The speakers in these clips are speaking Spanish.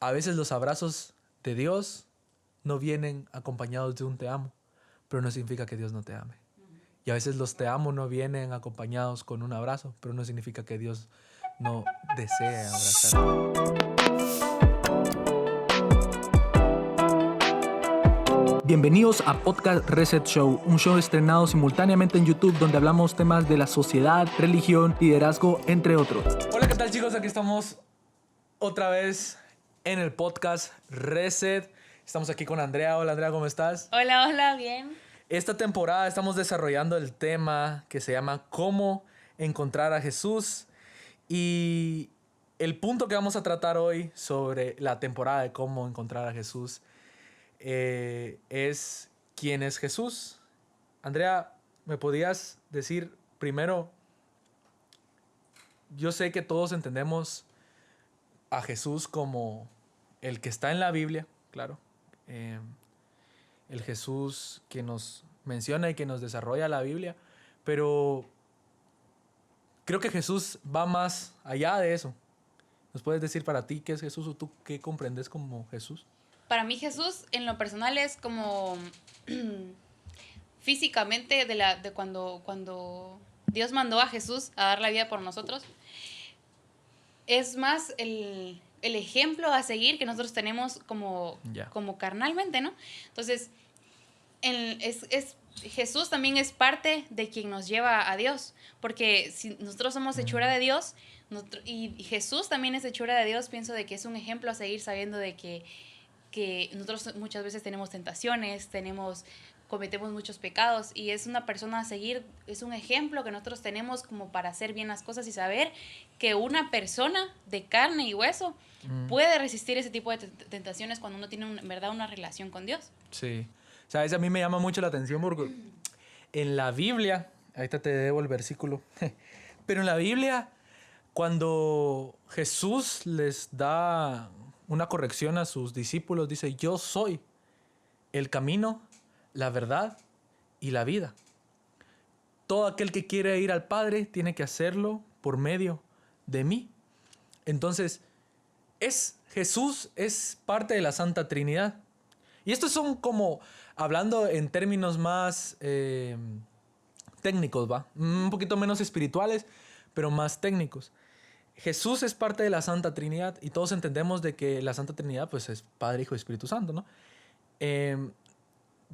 a veces los abrazos de Dios no vienen acompañados de un te amo, pero no significa que Dios no te ame. Y a veces los te amo no vienen acompañados con un abrazo, pero no significa que Dios no desee abrazarte. Bienvenidos a Podcast Reset Show, un show estrenado simultáneamente en YouTube donde hablamos temas de la sociedad, religión, liderazgo, entre otros. Hola, ¿qué tal, chicos? Aquí estamos otra vez en el podcast Reset. Estamos aquí con Andrea. Hola, Andrea, ¿cómo estás? Hola, bien. Esta temporada estamos desarrollando el tema que se llama ¿Cómo encontrar a Jesús? Y el punto que vamos a tratar hoy sobre la temporada de cómo encontrar a Jesús es ¿quién es Jesús? Andrea, ¿me podías decir primero? Yo sé que todos entendemos a Jesús como el que está en la Biblia, claro. El Jesús que nos menciona y que nos desarrolla la Biblia, pero creo que Jesús va más allá de eso. ¿Nos puedes decir para ti qué es Jesús o tú qué comprendes como Jesús? Para mí Jesús en lo personal es como físicamente de cuando Dios mandó a Jesús a dar la vida por nosotros. Es más el ejemplo a seguir que nosotros tenemos como carnalmente, ¿no? Entonces, Jesús también es parte de quien nos lleva a Dios, porque si nosotros somos hechura de Dios y Jesús también es hechura de Dios, pienso de que es un ejemplo a seguir sabiendo de que nosotros muchas veces tenemos tentaciones, cometemos muchos pecados y es una persona a seguir, es un ejemplo que nosotros tenemos como para hacer bien las cosas y saber que una persona de carne y hueso puede resistir ese tipo de tentaciones cuando uno tiene en verdad una relación con Dios. Sí, sabes, a mí me llama mucho la atención porque en la Biblia, ahorita te debo el versículo, pero en la Biblia cuando Jesús les da una corrección a sus discípulos, dice, yo soy el camino, la verdad y la vida. Todo aquel que quiere ir al Padre tiene que hacerlo por medio de mí. Entonces, Jesús es parte de la Santa Trinidad. Y estos son como, hablando en términos más técnicos, ¿va? Un poquito menos espirituales, pero más técnicos. Jesús es parte de la Santa Trinidad y todos entendemos de que la Santa Trinidad pues es Padre, Hijo y Espíritu Santo, ¿no?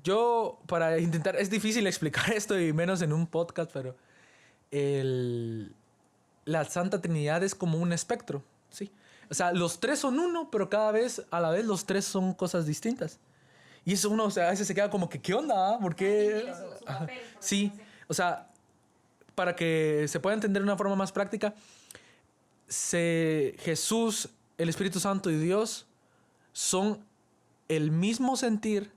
Yo para intentar, es difícil explicar esto y menos en un podcast, pero la Santa Trinidad es como un espectro, ¿sí? O sea, los tres son uno, pero a la vez los tres son cosas distintas. Y eso uno, o sea, a veces se queda como que, ¿qué onda? ¿Por qué? Sí, o sea, para que se pueda entender de una forma más práctica, Jesús, el Espíritu Santo y Dios son el mismo sentir,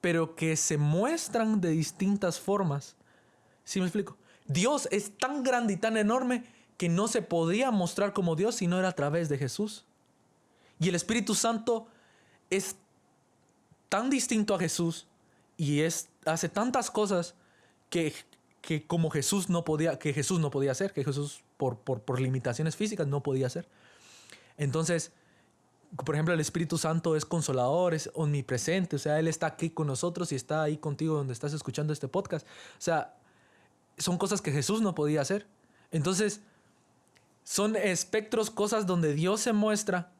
pero que se muestran de distintas formas. ¿Sí me explico? Dios es tan grande y tan enorme que no se podía mostrar como Dios si no era a través de Jesús. Y el Espíritu Santo es tan distinto a Jesús y hace tantas cosas que como Jesús no podía hacer, que Jesús por limitaciones físicas no podía hacer. Entonces, por ejemplo, el Espíritu Santo es consolador, es omnipresente, o sea, Él está aquí con nosotros y está ahí contigo donde estás escuchando este podcast. O sea, son cosas que Jesús no podía hacer. Entonces, son espectros, cosas donde Dios se muestra,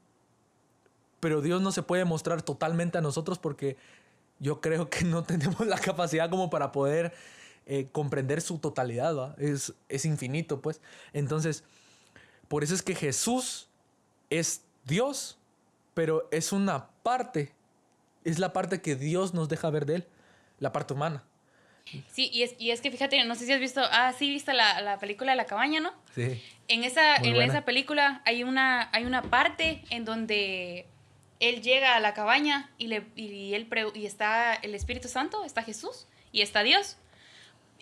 pero Dios no se puede mostrar totalmente a nosotros porque yo creo que no tenemos la capacidad como para poder comprender su totalidad, ¿va? Es infinito, pues. Entonces, por eso es que Jesús es Dios, pero es una parte, es la parte que Dios nos deja ver de Él, la parte humana. Sí, y es que fíjate, no sé si has visto, sí viste la película La Cabaña, ¿no? Sí. En esa película hay una parte en donde él llega a la cabaña y está el Espíritu Santo, está Jesús y está Dios.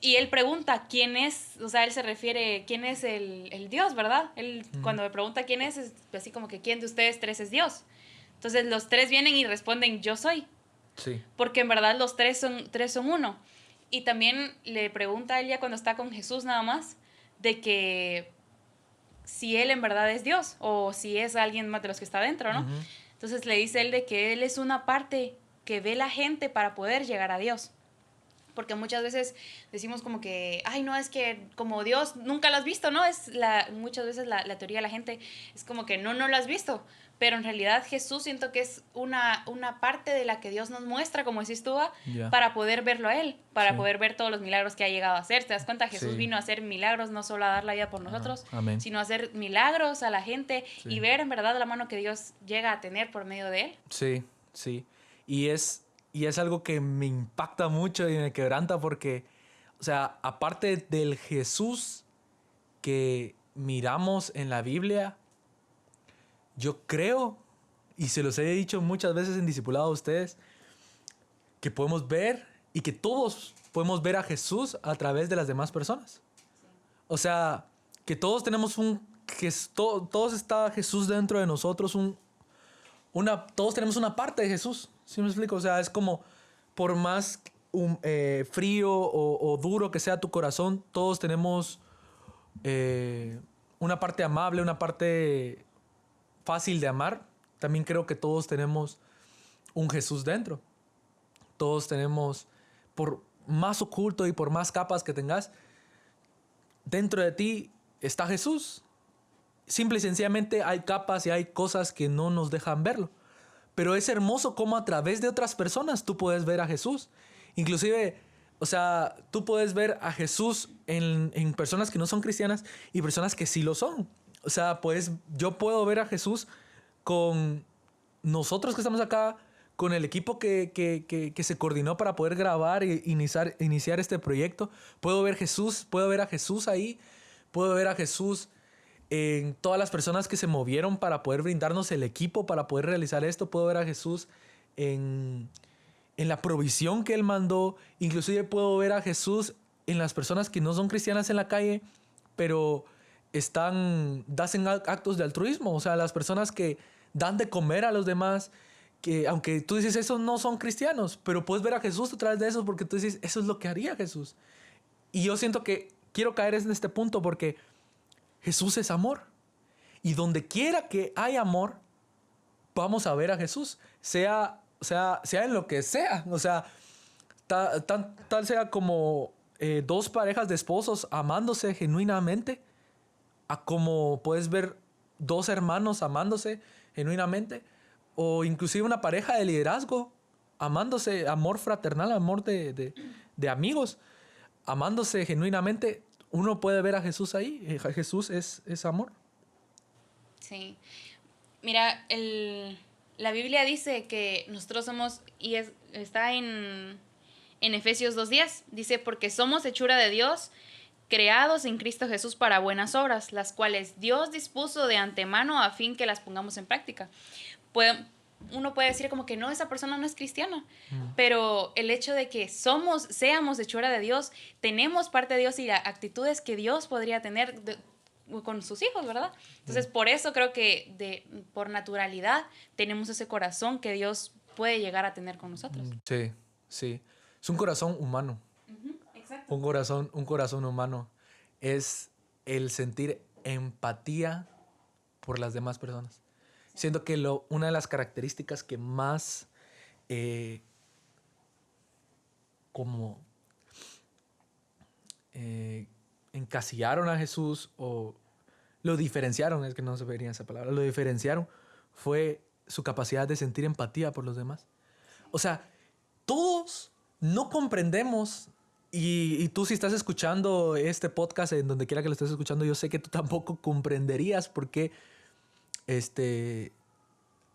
Y él pregunta quién es, o sea, él se refiere, quién es el Dios, ¿verdad? Él cuando me pregunta quién es así como que quién de ustedes tres es Dios. Entonces los tres vienen y responden, yo soy. Sí. Porque en verdad los tres son uno. Y también le pregunta a ella cuando está con Jesús nada más, de que si él en verdad es Dios o si es alguien más de los que está dentro, ¿no? Entonces le dice él de que él es una parte que ve la gente para poder llegar a Dios. Porque muchas veces decimos como que, ay, no, es que como Dios nunca lo has visto, ¿no? Muchas veces la teoría de la gente es como que no lo has visto. Pero en realidad Jesús siento que es una parte de la que Dios nos muestra, como decís tú, Ya. para poder verlo a Él, para Sí. poder ver todos los milagros que ha llegado a hacer. ¿Te das cuenta? Jesús Sí. vino a hacer milagros, no solo a dar la vida por Ajá. nosotros, Amén. sino a hacer milagros a la gente Sí. y ver en verdad la mano que Dios llega a tener por medio de Él. Sí, sí. Y es algo que me impacta mucho y me quebranta porque, o sea, aparte del Jesús que miramos en la Biblia, yo creo, y se los he dicho muchas veces en discipulado a ustedes, que podemos ver y que todos podemos ver a Jesús a través de las demás personas. O sea, que todos tenemos todos está Jesús dentro de nosotros, todos tenemos una parte de Jesús. ¿Sí me explico? O sea, es como, por más frío o duro que sea tu corazón, todos tenemos una parte amable, una parte fácil de amar. También creo que todos tenemos un Jesús dentro. Todos tenemos, por más oculto y por más capas que tengas, dentro de ti está Jesús. Simple y sencillamente hay capas y hay cosas que no nos dejan verlo. Pero es hermoso cómo a través de otras personas tú puedes ver a Jesús. Inclusive, o sea, tú puedes ver a Jesús en personas que no son cristianas y personas que sí lo son. O sea, pues yo puedo ver a Jesús con nosotros que estamos acá, con el equipo que se coordinó para poder grabar e iniciar este proyecto. Puedo ver a Jesús ahí. Puedo ver a Jesús en todas las personas que se movieron para poder brindarnos el equipo, para poder realizar esto. Puedo ver a Jesús en la provisión que Él mandó. Inclusive puedo ver a Jesús en las personas que no son cristianas en la calle, pero hacen actos de altruismo. O sea, las personas que dan de comer a los demás, que aunque tú dices, esos no son cristianos, pero puedes ver a Jesús a través de eso porque tú dices, eso es lo que haría Jesús. Y yo siento que quiero caer en este punto porque Jesús es amor. Y donde quiera que hay amor, vamos a ver a Jesús. Sea en lo que sea. O sea, tal sea como dos parejas de esposos amándose genuinamente, a como puedes ver dos hermanos amándose genuinamente, o inclusive una pareja de liderazgo amándose, amor fraternal, amor de amigos, amándose genuinamente. Uno puede ver a Jesús ahí. Jesús es amor. Sí. Mira, la Biblia dice que nosotros somos, está en Efesios 2:10, dice, porque somos hechura de Dios, creados en Cristo Jesús para buenas obras, las cuales Dios dispuso de antemano a fin que las pongamos en práctica. Uno puede decir como que no, esa persona no es cristiana, pero el hecho de que seamos hechura de Dios, tenemos parte de Dios y las actitudes que Dios podría tener con sus hijos, ¿verdad? Entonces, por eso creo que por naturalidad tenemos ese corazón que Dios puede llegar a tener con nosotros. Sí, sí. Es un corazón humano. Exacto. Un corazón humano. Es el sentir empatía por las demás personas. Siento que una de las características que más encasillaron a Jesús o lo diferenciaron, es que no se vería esa palabra, lo diferenciaron fue su capacidad de sentir empatía por los demás. O sea, todos no comprendemos, y tú si estás escuchando este podcast en donde quiera que lo estés escuchando, yo sé que tú tampoco comprenderías por qué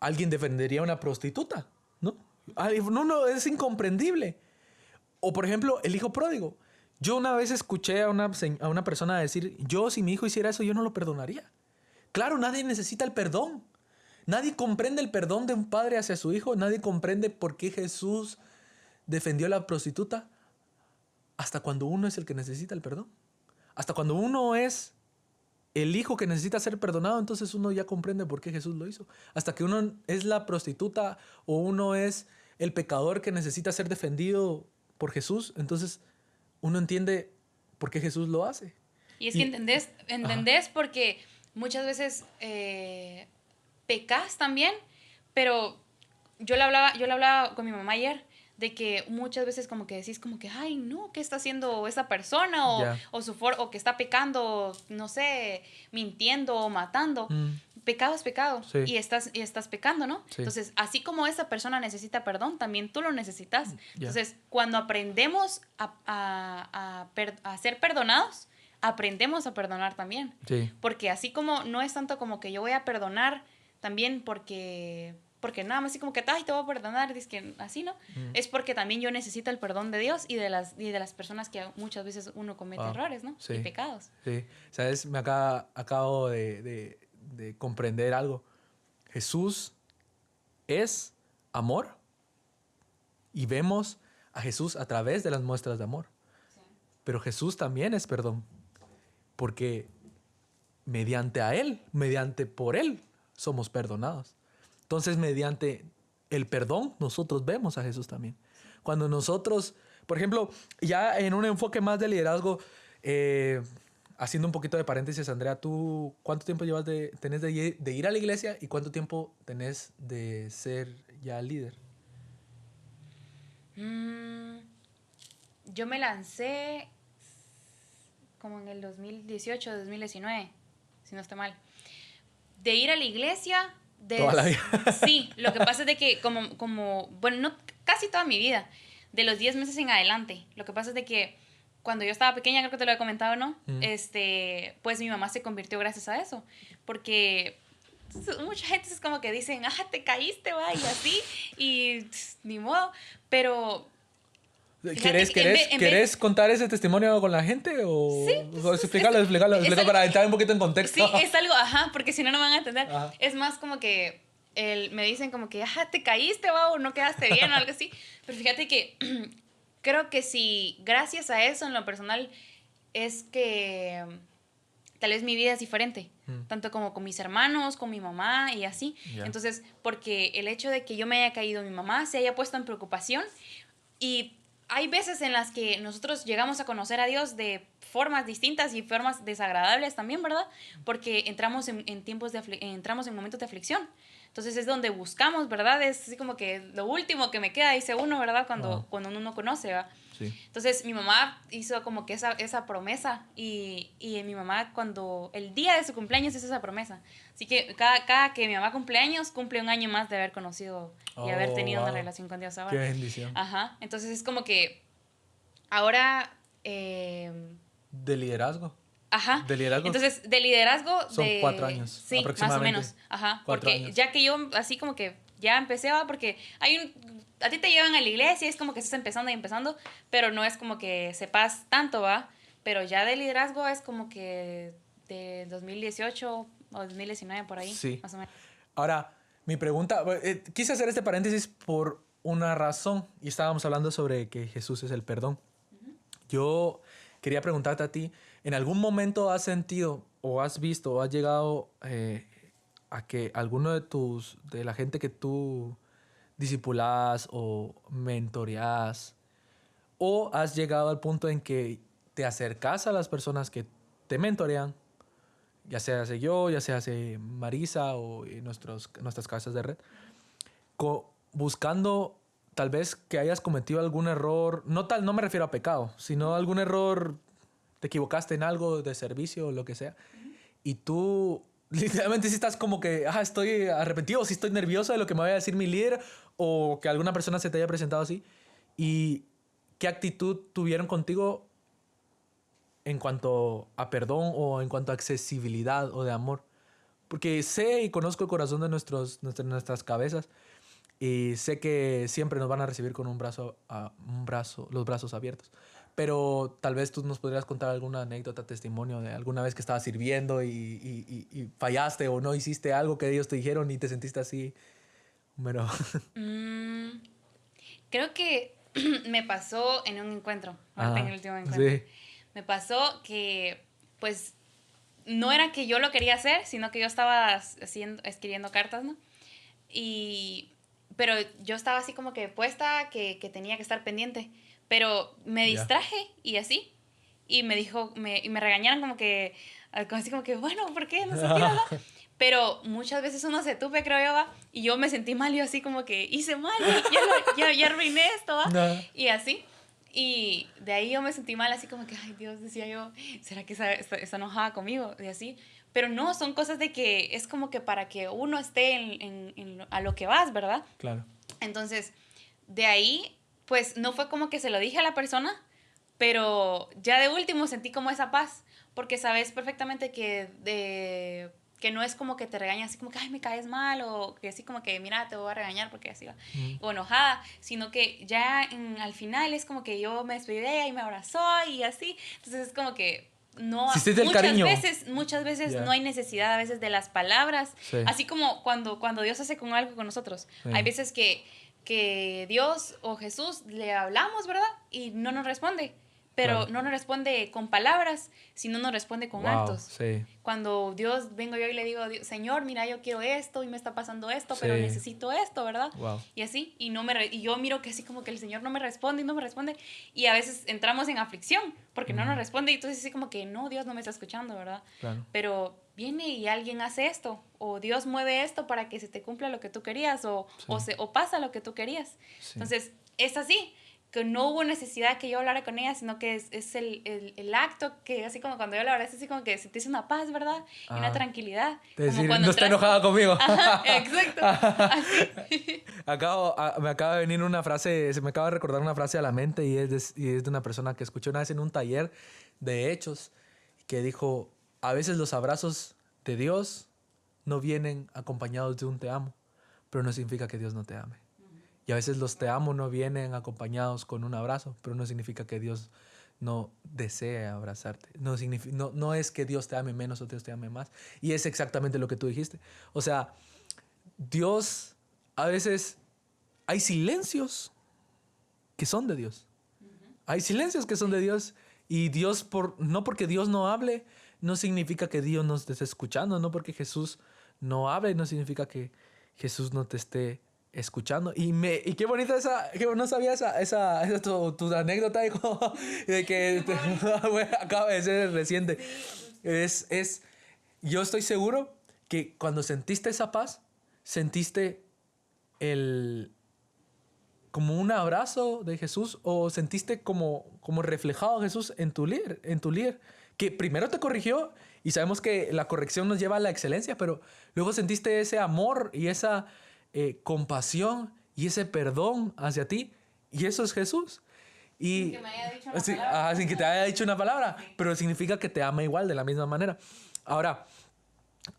alguien defendería a una prostituta, ¿no? No, es incomprendible. O por ejemplo, el hijo pródigo. Yo una vez escuché a una persona decir, yo si mi hijo hiciera eso, yo no lo perdonaría. Claro, nadie necesita el perdón. Nadie comprende el perdón de un padre hacia su hijo. Nadie comprende por qué Jesús defendió a la prostituta. Hasta cuando uno es el que necesita el perdón. Hasta cuando uno es el hijo que necesita ser perdonado, entonces uno ya comprende por qué Jesús lo hizo. Hasta que uno es la prostituta o uno es el pecador que necesita ser defendido por Jesús, entonces uno entiende por qué Jesús lo hace. Y es que entendés porque muchas veces pecas también Pero yo le hablaba con mi mamá ayer de que muchas veces como que decís como que, ay, no, ¿qué está haciendo esa persona? Ya. O que está pecando, no sé, mintiendo o matando. Pecado es pecado Sí. y estás pecando, ¿no? Sí. Entonces, así como esa persona necesita perdón, también tú lo necesitas. Ya. Entonces, cuando aprendemos a ser perdonados, aprendemos a perdonar también. Sí. Porque así como no es tanto como que yo voy a perdonar también porque nada más así como que, ay, te voy a perdonar, dices que así, ¿no? Es porque también yo necesito el perdón de Dios y de las personas que muchas veces uno comete errores, ¿no? Sí. Y pecados. Sí. ¿Sabes? Acabo de comprender algo. Jesús es amor y vemos a Jesús a través de las muestras de amor. Sí. Pero Jesús también es perdón, porque mediante por Él, somos perdonados. Entonces, mediante el perdón, nosotros vemos a Jesús también. Cuando nosotros, por ejemplo, ya en un enfoque más de liderazgo, haciendo un poquito de paréntesis, Andrea, ¿tú cuánto tiempo tenés de ir a la iglesia y cuánto tiempo tenés de ser ya líder? Yo me lancé como en el 2018, 2019, si no estoy mal. De ir a la iglesia... Toda la vida. Sí, lo que pasa es de que bueno, no casi toda mi vida, de los 10 meses en adelante. Lo que pasa es de que cuando yo estaba pequeña, creo que te lo he comentado, ¿no? Pues mi mamá se convirtió gracias a eso. Porque mucha gente es como que dicen, te caíste, va, y así, y ni modo. Pero... ¿Querés contar ese testimonio con la gente? O, sí, pues, explícalo para entrar un poquito en contexto. Sí, es algo, porque si no, no me van a entender. Ajá. Es más como que me dicen como que, te caíste, va, o no quedaste bien, o algo así. Pero fíjate que creo que si gracias a eso, en lo personal, es que tal vez mi vida es diferente. Tanto como con mis hermanos, con mi mamá y así. Yeah. Entonces, porque el hecho de que yo me haya caído, mi mamá se haya puesto en preocupación y... Hay veces en las que nosotros llegamos a conocer a Dios de formas distintas y formas desagradables también, ¿verdad? Porque entramos en entramos en momentos de aflicción. Entonces es donde buscamos, ¿verdad? Es así como que lo último que me queda, dice uno, ¿verdad? Cuando uno no conoce, ¿verdad? Sí. Entonces mi mamá hizo como que esa promesa y mi mamá cuando el día de su cumpleaños hizo esa promesa. Así que cada que mi mamá cumpleaños, cumple un año más de haber conocido y haber tenido una relación con Dios ahora. Qué bendición. Ajá, entonces es como que ahora... ¿De liderazgo? Ajá. ¿De liderazgo? Entonces, de liderazgo... Son 4 años, sí, aproximadamente. más o menos. Ajá, 4 porque años. ya que yo así como que ya empecé, porque a ti te llevan a la iglesia, es como que estás empezando y empezando, pero no es como que sepas tanto, ¿va? Pero ya de liderazgo es como que de 2018 o 2019 por ahí, sí. Más o menos. Ahora, mi pregunta, quise hacer este paréntesis por una razón, y estábamos hablando sobre que Jesús es el perdón. Yo quería preguntarte a ti, ¿en algún momento has sentido o has visto o has llegado a que alguno de la gente que tú discipulas o mentoreas, o has llegado al punto en que te acercas a las personas que te mentorean, ya sea hace yo, ya sea hace Marisa o en nuestras casas de red, buscando tal vez que hayas cometido algún error, no me refiero a pecado, sino algún error, te equivocaste en algo de servicio o lo que sea, y tú literalmente si estás como que, estoy arrepentido, o si estoy nervioso de lo que me vaya a decir mi líder, o que alguna persona se te haya presentado así, y qué actitud tuvieron contigo en cuanto a perdón o en cuanto a accesibilidad o de amor. Porque sé y conozco el corazón de nuestras cabezas y sé que siempre nos van a recibir con los brazos abiertos. Pero tal vez tú nos podrías contar alguna anécdota, testimonio de alguna vez que estabas sirviendo y fallaste o no hiciste algo que ellos te dijeron y te sentiste así. Pero... Creo que me pasó en un encuentro, en el último encuentro. Sí. Me pasó que, pues, no era que yo lo quería hacer, sino que yo estaba escribiendo cartas, ¿no? Pero yo estaba así como que puesta, que tenía que estar pendiente. Pero me distraje y así. Y me regañaron como que, así como que, bueno, ¿por qué? No se tira, ¿no? Pero muchas veces uno se tupe, creo yo, ¿va? Y yo me sentí mal, yo así como que hice mal, ya arruiné esto, ¿va? No. Y así. Y de ahí yo me sentí mal, así como que, ay Dios, decía yo, ¿será que está enojada conmigo? Y así. Pero no, son cosas de que es como que para que uno esté a lo que vas, ¿verdad? Claro. Entonces, de ahí, pues no fue como que se lo dije a la persona, pero ya de último sentí como esa paz, porque sabes perfectamente que no es como que te regaña así como que, ay, me caes mal, o que así como que, mira, te voy a regañar porque así va, o enojada, sino que ya al final es como que yo me despedí de ella y me abrazó y así, entonces es como que no, Sí, siente el cariño. muchas veces Ya. no hay necesidad a veces de las palabras, Sí. así como cuando Dios hace con algo con nosotros, Sí. hay veces que Dios o Jesús le hablamos, ¿verdad? Y no nos responde. Pero Claro. no nos responde con palabras, sino nos responde con Wow, actos. sí. Cuando Dios vengo yo y le digo, Señor, mira, yo quiero esto y me está pasando esto, pero Sí. necesito esto, ¿verdad? Wow. Y así, y yo miro que así como que el Señor no me responde y no me responde. Y a veces entramos en aflicción porque no nos responde y entonces así como que, no, Dios no me está escuchando, ¿verdad? Claro. Pero viene y alguien hace esto, o Dios mueve esto para que se te cumpla lo que tú querías, o pasa lo que tú querías. Sí. Entonces, es así, que no hubo necesidad que yo hablara con ella, sino que es el acto que, así como cuando yo la abracé, es así como que sentís una paz, ¿verdad? Y una tranquilidad. Es decir, cuando no está entras- enojada conmigo. Ajá, exacto. Así. Me acaba de venir una frase, se me acaba de recordar una frase a la mente y es de una persona que escuché una vez en un taller de hechos que dijo, a veces los abrazos de Dios no vienen acompañados de un te amo, pero no significa que Dios no te ame. Y a veces los te amo no vienen acompañados con un abrazo, pero no significa que Dios no desee abrazarte. No es que Dios te ame menos o Dios te ame más. Y es exactamente lo que tú dijiste. O sea, Dios, a veces hay silencios que son de Dios. Hay silencios que son de Dios. Y Dios, no porque Dios no hable, no significa que Dios nos esté escuchando. No porque Jesús no hable, no significa que Jesús no te esté escuchando. Y qué bonita que no sabía esa tu anécdota hijo, de que acaba de ser reciente. Yo estoy seguro que cuando sentiste esa paz, sentiste como un abrazo de Jesús o sentiste como reflejado a Jesús en tu líder, que primero te corrigió y sabemos que la corrección nos lleva a la excelencia, pero luego sentiste ese amor y esa compasión y ese perdón hacia ti, y eso es Jesús. Y, Sin que me haya dicho una sí, palabra. sin que te haya dicho una palabra, pero significa que te ama igual, de la misma manera. Ahora,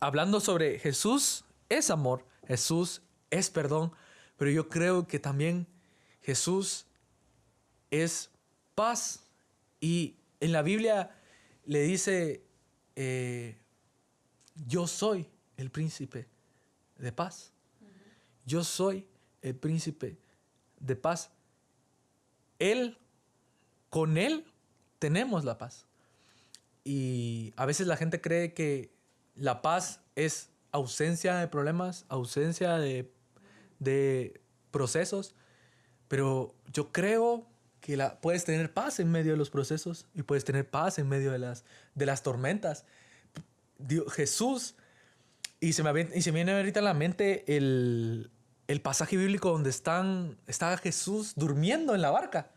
hablando sobre Jesús es amor, Jesús es perdón, pero yo creo que también Jesús es paz. Y en la Biblia le dice, yo soy el príncipe de paz. Yo soy el príncipe de paz. Con Él tenemos la paz. Y a veces la gente cree que la paz es ausencia de problemas, ausencia de procesos, pero yo creo que puedes tener paz en medio de los procesos y puedes tener paz en medio de las tormentas. Jesús, y se me viene ahorita a la mente el pasaje bíblico donde está Jesús durmiendo en la barca.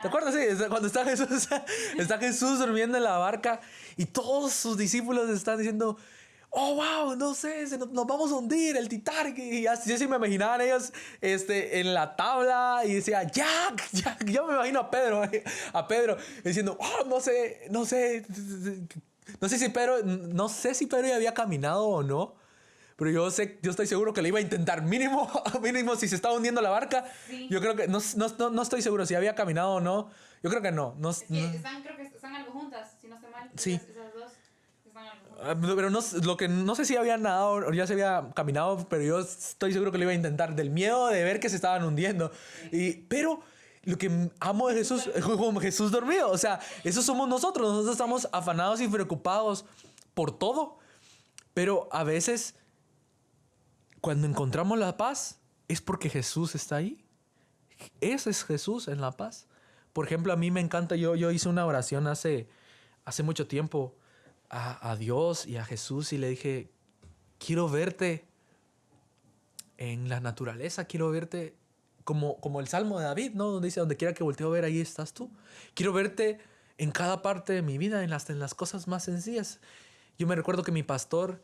¿Te acuerdas? Sí, cuando está Jesús durmiendo en la barca y todos sus discípulos están diciendo, oh, wow, no sé, nos vamos a hundir, el Titanic. Y así sí me imaginaban ellos en la tabla y decía, ya, yo me imagino a Pedro diciendo, oh, no sé si Pedro ya había caminado o no. Pero yo estoy seguro que le iba a intentar mínimo si se estaba hundiendo la barca. Sí. Yo creo que no estoy seguro si había caminado o no. Yo creo que no. Creo que están algo juntas, si no estoy mal. Sí. Esas dos están algo juntas. Pero no sé si había nadado o ya se había caminado, pero yo estoy seguro que lo iba a intentar del miedo de ver que se estaban hundiendo. Pero lo que amo de Jesús es como Jesús dormido. O sea, eso somos nosotros. Nosotros estamos afanados y preocupados por todo. Pero a veces, cuando encontramos la paz, es porque Jesús está ahí. Ese es Jesús en la paz. Por ejemplo, a mí me encanta, yo hice una oración hace mucho tiempo a Dios y a Jesús y le dije, quiero verte en la naturaleza, quiero verte como el Salmo de David, ¿no? Donde dice, donde quiera que volteo a ver, ahí estás tú. Quiero verte en cada parte de mi vida, hasta en las cosas más sencillas. Yo me recuerdo que mi pastor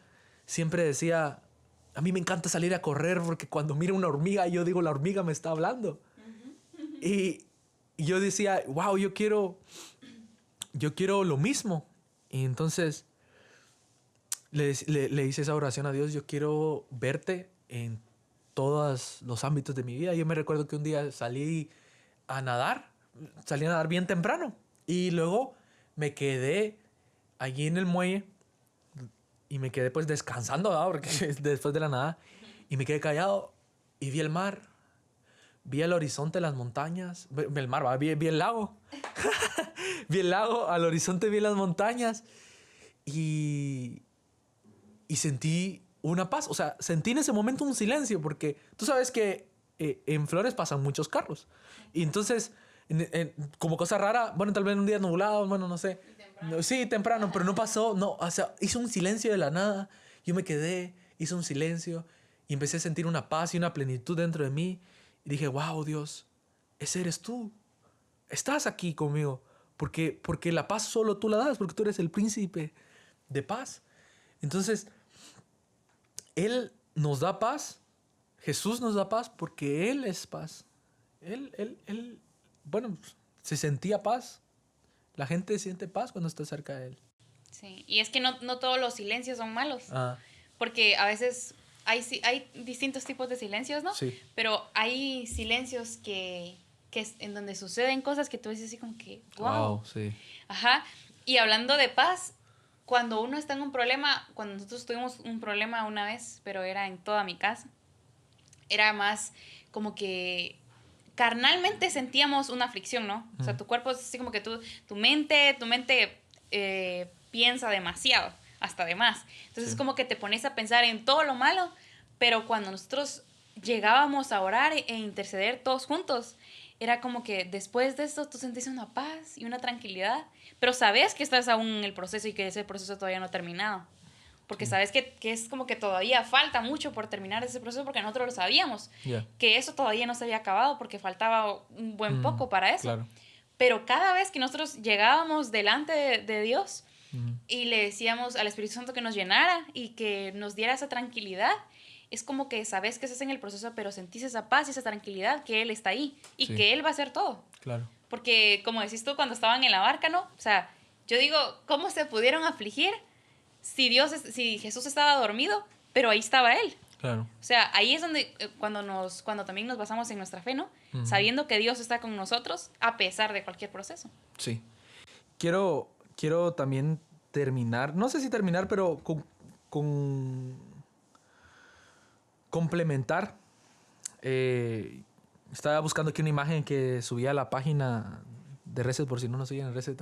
siempre decía, a mí me encanta salir a correr porque cuando miro una hormiga, yo digo, la hormiga me está hablando. Y yo decía, wow, yo quiero lo mismo. Y entonces le hice esa oración a Dios, yo quiero verte en todos los ámbitos de mi vida. Yo me recuerdo que un día salí a nadar bien temprano y luego me quedé allí en el muelle y me quedé pues descansando, ¿verdad? Porque después de la nada, y me quedé callado y vi el mar, vi el horizonte, las montañas, vi el mar, ¿verdad? Vi el lago, vi el lago, al horizonte vi las montañas y sentí una paz. O sea, sentí en ese momento un silencio porque tú sabes que en Flores pasan muchos carros. Y entonces, como cosa rara, bueno, tal vez un día nublado, bueno, no sé. Temprano. Sí, temprano, pero no pasó, no, o sea, hizo un silencio de la nada. Yo me quedé, hice un silencio y empecé a sentir una paz y una plenitud dentro de mí. Y dije, wow, Dios, ese eres tú. Estás aquí conmigo. Porque la paz solo tú la das, porque tú eres el príncipe de paz. Entonces, Él nos da paz, Jesús nos da paz porque Él es paz. Él, bueno, se sentía paz. La gente siente paz cuando está cerca de Él. Sí, y es que no todos los silencios son malos, Ah, porque a veces hay distintos tipos de silencios, ¿no? sí. Pero hay silencios en donde suceden cosas que tú dices así como que, wow. Sí. Ajá. Y hablando de paz, cuando uno está en un problema, cuando nosotros tuvimos un problema una vez, pero era en toda mi casa, era más como que carnalmente sentíamos una aflicción, ¿no? O sea, tu cuerpo es así como que tu mente piensa demasiado, hasta de más. Entonces Sí. es como que te pones a pensar en todo lo malo, pero cuando nosotros llegábamos a orar e interceder todos juntos, era como que después de esto tú sentís una paz y una tranquilidad, pero sabes que estás aún en el proceso y que ese proceso todavía no ha terminado. Porque sabes que es como que todavía falta mucho por terminar ese proceso porque nosotros lo sabíamos. Yeah. Que eso todavía no se había acabado porque faltaba un buen poco para eso. Claro. Pero cada vez que nosotros llegábamos delante de Dios y le decíamos al Espíritu Santo que nos llenara y que nos diera esa tranquilidad, es como que sabes que estás en el proceso, pero sentís esa paz y esa tranquilidad, que Él está ahí y Sí. que Él va a hacer todo. Claro. Porque, como decís tú, cuando estaban en la barca, ¿no? O sea, yo digo, ¿cómo se pudieron afligir si Jesús estaba dormido, pero ahí estaba Él? Claro. O sea, ahí es donde cuando también nos basamos en nuestra fe, ¿no? Sabiendo que Dios está con nosotros a pesar de cualquier proceso. Sí. Quiero también terminar, no sé si terminar, pero complementar. Estaba buscando aquí una imagen que subía a la página de Reset, por si no nos siguen en Reset.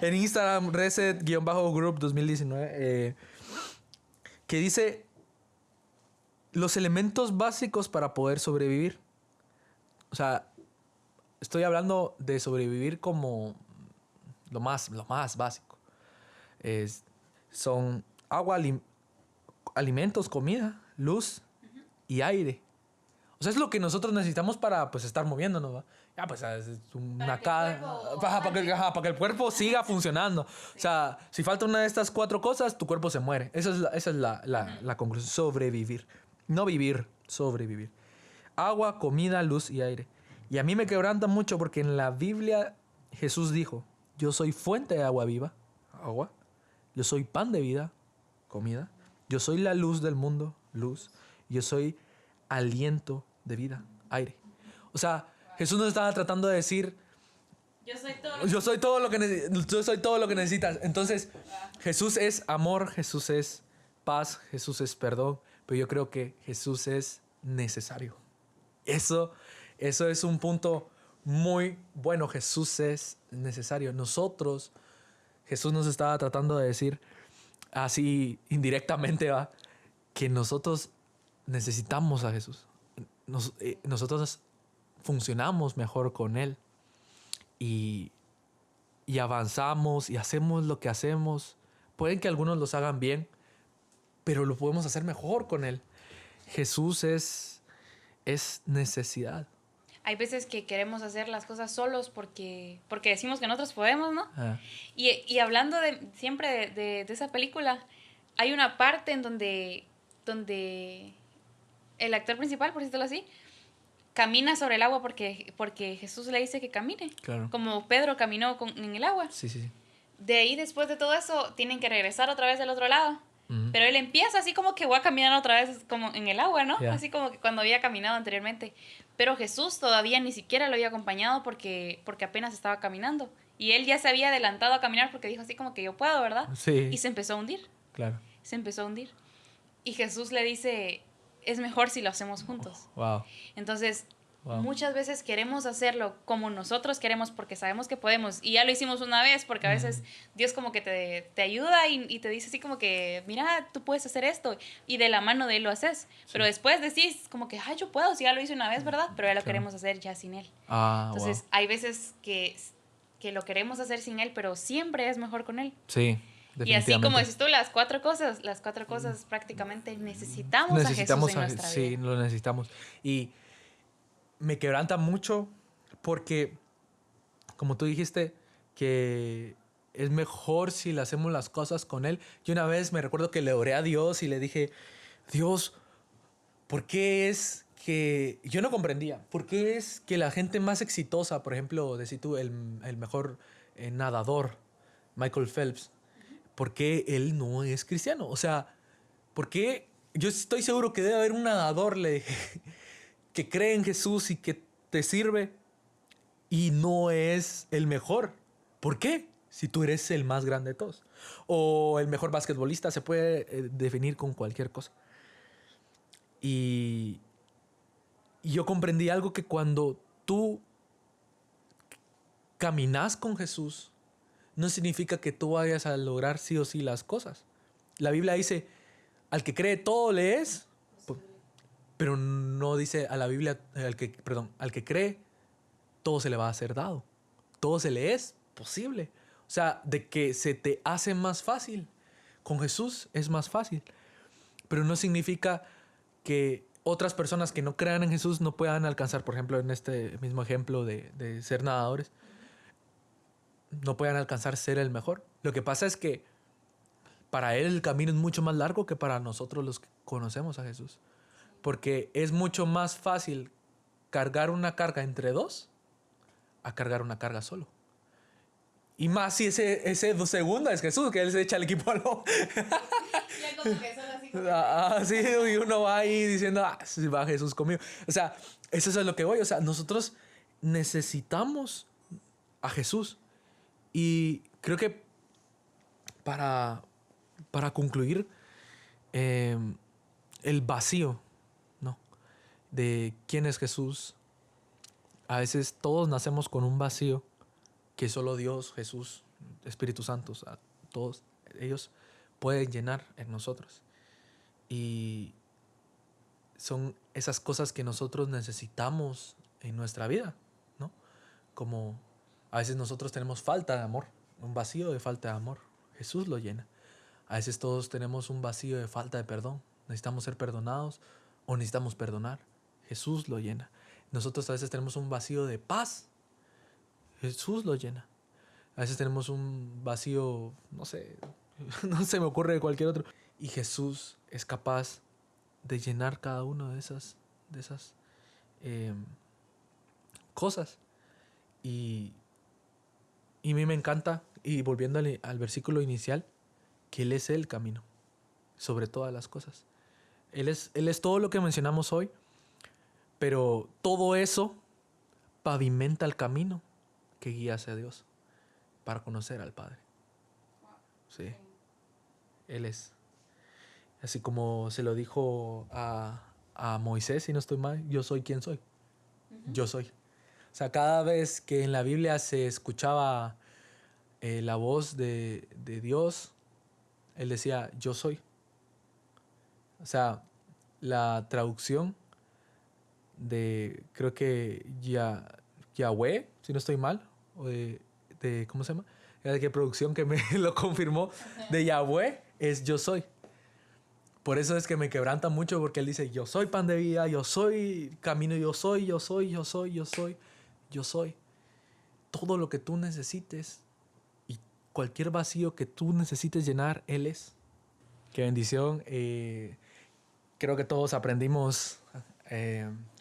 En Instagram, Reset-Group 2019. Que dice los elementos básicos para poder sobrevivir. O sea, estoy hablando de sobrevivir como lo más básico. Son agua, alimentos, comida, luz y aire. O sea, es lo que nosotros necesitamos para pues estar moviéndonos, ¿va? Ya, pues es una para que el cuerpo siga funcionando. O sea, si falta una de estas 4 cosas, tu cuerpo se muere. Esa es la conclusión. Sobrevivir. No vivir, sobrevivir. Agua, comida, luz y aire. Y a mí me quebranta mucho porque en la Biblia Jesús dijo, yo soy fuente de agua viva, agua. Yo soy pan de vida, comida. Yo soy la luz del mundo, luz. Yo soy aliento de vida, aire. O sea, Jesús nos estaba tratando de decir, yo soy todo lo que necesitas. Entonces, Jesús es amor, Jesús es paz, Jesús es perdón, pero yo creo que Jesús es necesario. Eso es un punto muy bueno. Jesús es necesario. Jesús nos estaba tratando de decir así indirectamente, ¿va? Que nosotros necesitamos a Jesús. Nosotros funcionamos mejor con Él y avanzamos y hacemos lo que hacemos. Pueden que algunos los hagan bien, pero lo podemos hacer mejor con Él. Jesús es necesidad. Hay veces que queremos hacer las cosas solos porque decimos que nosotros podemos, ¿no? Ah, Y hablando siempre de esa película, hay una parte en donde el actor principal, por decirlo así, camina sobre el agua porque Jesús le dice que camine. claro. Como Pedro caminó en el agua. Sí, sí, sí. De ahí, después de todo eso, tienen que regresar otra vez del otro lado. Ujú. Pero él empieza así como que voy a caminar otra vez como en el agua, ¿no? Yeah. Así como que cuando había caminado anteriormente. Pero Jesús todavía ni siquiera lo había acompañado porque apenas estaba caminando. Y él ya se había adelantado a caminar porque dijo así como que yo puedo, ¿verdad? Sí. Y se empezó a hundir. Claro. Se empezó a hundir. Y Jesús le dice, es mejor si lo hacemos juntos. Wow. Entonces, Wow. muchas veces queremos hacerlo como nosotros queremos porque sabemos que podemos. Y ya lo hicimos una vez porque a veces Dios como que te ayuda y te dice así como que, mira, tú puedes hacer esto. Y de la mano de Él lo haces. Sí. Pero después decís como que, ay, yo puedo, si ya lo hice una vez, ¿verdad? Pero ya lo queremos hacer ya sin Él. Entonces, hay veces que lo queremos hacer sin Él, pero siempre es mejor con Él. Sí. Y así como dices tú, las cuatro cosas prácticamente necesitamos a Jesús en nuestra vida. Sí, lo necesitamos. Y me quebranta mucho porque, como tú dijiste, que es mejor si le hacemos las cosas con Él. Yo una vez me recuerdo que le oré a Dios y le dije, Dios, ¿por qué es que... Yo no comprendía. ¿Por qué es que la gente más exitosa, por ejemplo, decís tú, el mejor nadador, Michael Phelps, ¿por qué él no es cristiano? O sea, ¿por qué? Yo estoy seguro que debe haber un nadador, le dije, que cree en Jesús y que te sirve y no es el mejor. ¿Por qué? Si tú eres el más grande de todos. O el mejor basquetbolista, se puede definir con cualquier cosa. Y yo comprendí algo, que cuando tú caminas con Jesús, no significa que tú vayas a lograr sí o sí las cosas. La Biblia dice, al que cree todo le es, pero no dice a la Biblia, al que cree todo se le va a ser dado. Todo se le es posible. O sea, de que se te hace más fácil. Con Jesús es más fácil. Pero no significa que otras personas que no crean en Jesús no puedan alcanzar, por ejemplo, en este mismo ejemplo de ser nadadores, no puedan alcanzar ser el mejor. Lo que pasa es que para Él el camino es mucho más largo que para nosotros los que conocemos a Jesús. Porque es mucho más fácil cargar una carga entre dos a cargar una carga solo. Y más si ese segundo es Jesús, que Él se echa el equipo al hombro. Ya como que son así como Sí, y uno va ahí diciendo, si va Jesús conmigo. O sea, eso es a lo que voy. O sea, nosotros necesitamos a Jesús. Y creo que para concluir, el vacío, ¿no?, de quién es Jesús. A veces todos nacemos con un vacío que solo Dios, Jesús, Espíritu Santo, o sea, todos ellos pueden llenar en nosotros. Y son esas cosas que nosotros necesitamos en nuestra vida, ¿no? Como a veces nosotros tenemos falta de amor, un vacío de falta de amor. Jesús lo llena. A veces todos tenemos un vacío de falta de perdón. Necesitamos ser perdonados o necesitamos perdonar. Jesús lo llena. Nosotros a veces tenemos un vacío de paz. Jesús lo llena. A veces tenemos un vacío, no sé, no se me ocurre de cualquier otro. Y Jesús es capaz de llenar cada una de esas cosas. Y a mí me encanta, y volviendo al versículo inicial, que Él es el camino sobre todas las cosas. Él es todo lo que mencionamos hoy, pero todo eso pavimenta el camino que guía hacia Dios para conocer al Padre. Sí. Él es. Así como se lo dijo a Moisés, si no estoy mal, yo soy quien soy. Yo soy. O sea, cada vez que en la Biblia se escuchaba la voz de Dios, Él decía, yo soy. O sea, la traducción de, creo que Yahweh, si no estoy mal, o de ¿cómo se llama? Era de qué producción que me lo confirmó, de Yahweh es yo soy. Por eso es que me quebranta mucho, porque Él dice, yo soy pan de vida, yo soy camino, yo soy. Todo lo que tú necesites y cualquier vacío que tú necesites llenar, Él es. Qué bendición. Creo que todos aprendimos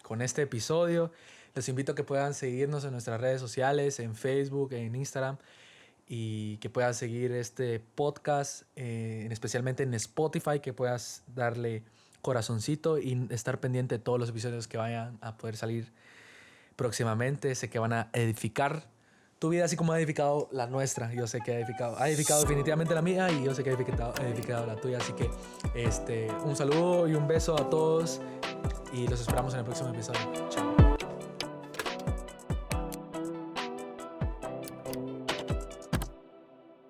con este episodio. Les invito a que puedan seguirnos en nuestras redes sociales, en Facebook, en Instagram, y que puedas seguir este podcast, especialmente en Spotify, que puedas darle corazoncito y estar pendiente de todos los episodios que vayan a poder salir próximamente. Sé que van a edificar tu vida así como ha edificado la nuestra. Yo sé que ha edificado definitivamente la mía, y yo sé que ha edificado la tuya. Así que un saludo y un beso a todos, y los esperamos en el próximo episodio. Chao.